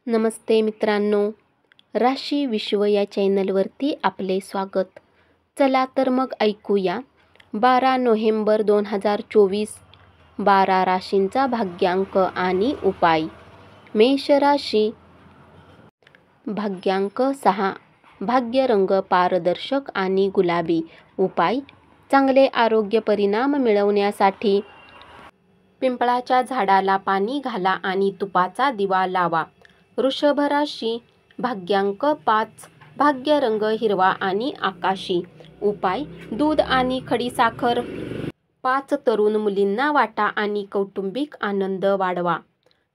नमस्ते मित्रांनो, राशी विश्व या चॅनलवरती आपले स्वागत. चला तर मग ऐकूया 12 नोव्हेंबर 2024 12 राशींचा भाग्यांक आणि उपाय. मेष राशी, भाग्यांक 6, भाग्यरंग पारदर्शक आणि गुलाबी. उपाय: चांगले आरोग्य परिणाम मिळवण्यासाठी पिंपळाच्या झाडाला पाणी घाला आणि तुपाचा दिवा लावा. वृषभ राशी, भाग्यांक 5, भाग्यरंग हिरवा आणि आकाशी. उपाय: दूध आणि खडीसाखर 5 तरुण मुलींना वाटा आणि कौटुंबिक आनंद वाढवा.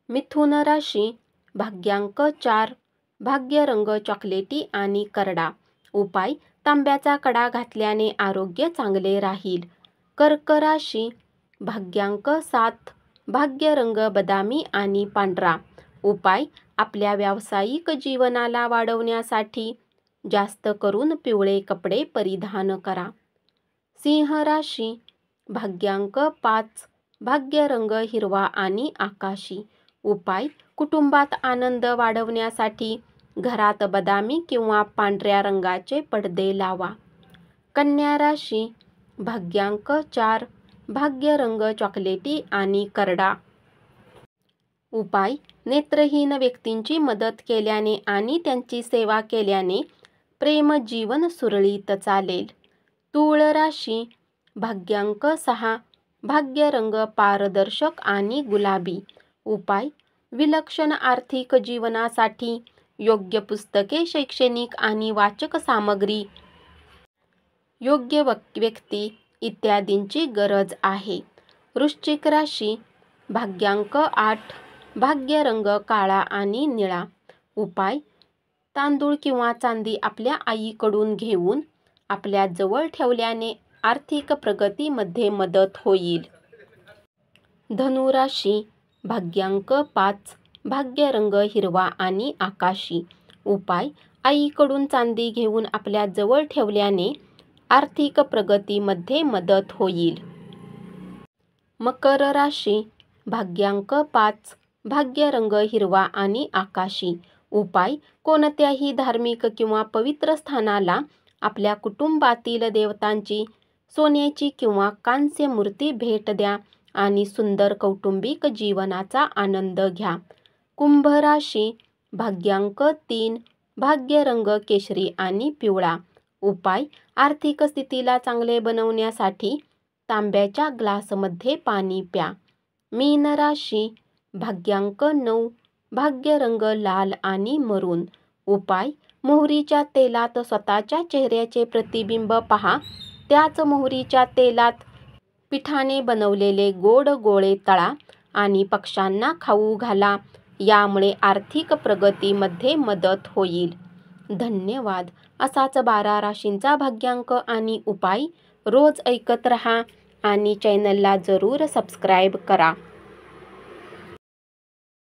मिथुन राशी, भाग्यांक 4, भाग्यरंग चॉकलेटी आणि करडा. उपाय: तांब्याचा कडा घातल्याने आरोग्य चांगले राहील. कर्क राशी, भाग्यांक 7, भाग्यरंग बदामी आणि पांढरा. उपाय: आपल्या व्यावसायिक जीवनाला वाढवण्यासाठी जास्त करून पिवळे कपडे परिधान करा. सिंह राशी, भाग्यांक 5, भाग्यरंग हिरवा आणि आकाशी. उपाय: कुटुंबात आनंद वाढवण्यासाठी घरात बदामी किंवा पांढऱ्या रंगाचे पडदे लावा. कन्या राशी, भाग्यांक 4, भाग्यरंग चॉकलेटी आणि करडा. उपाय: नेत्रहीन व्यक्तींची मदत केल्याने आणि त्यांची सेवा केल्याने प्रेम जीवन सुरळीत चालेल. तूळ राशी, भाग्यांक 6, भाग्यरंग पारदर्शक आणि गुलाबी. उपाय: विलक्षण आर्थिक जीवनासाठी योग्य पुस्तके, शैक्षणिक आणि वाचक सामग्री, योग्य व्यक्ती इत्यादींची गरज आहे. वृश्चिक राशी, भाग्यांक 8, भाग्यरंग काळा आणि निळा. उपाय: तांदूळ किंवा चांदी आपल्या आईकडून घेऊन आपल्या जवळ ठेवल्याने आर्थिक प्रगतीमध्ये मदत होईल. धनु राशी, भाग्यांक 5, भाग्यरंग हिरवा आणि आकाशी. उपाय: आईकडून चांदी घेऊन आपल्या जवळ ठेवल्याने आर्थिक प्रगतीमध्ये मदत होईल. मकर राशी, भाग्यांक 5, भाग्यरंग हिरवा आणि आकाशी. उपाय: कोणत्याही धार्मिक किंवा पवित्र स्थानाला आपल्या कुटुंबातील देवतांची सोन्याची किंवा कांस्य मूर्ती भेट द्या आणि सुंदर कौटुंबिक जीवनाचा आनंद घ्या. कुंभ राशी, भाग्यांक 3, भाग्यरंग केशरी आणि पिवळा. उपाय: आर्थिक स्थितीला चांगले बनवण्यासाठी तांब्याच्या ग्लासमध्ये पाणी प्या. मीन राशी, भाग्यांक 9, भाग्यरंग लाल आणि मरून. उपाय: मोहरीच्या तेलात स्वतःच्या चेहऱ्याचे प्रतिबिंब पहा. त्याच मोहरीच्या तेलात पिठाने बनवलेले गोड गोळे तळा आणि पक्ष्यांना खाऊ घाला. यामुळे आर्थिक प्रगतीमध्ये मदत होईल. धन्यवाद. असाच 12 राशींचा भाग्यांक आणि उपाय रोज ऐकत रहा आणि चॅनलला जरूर सबस्क्राईब करा.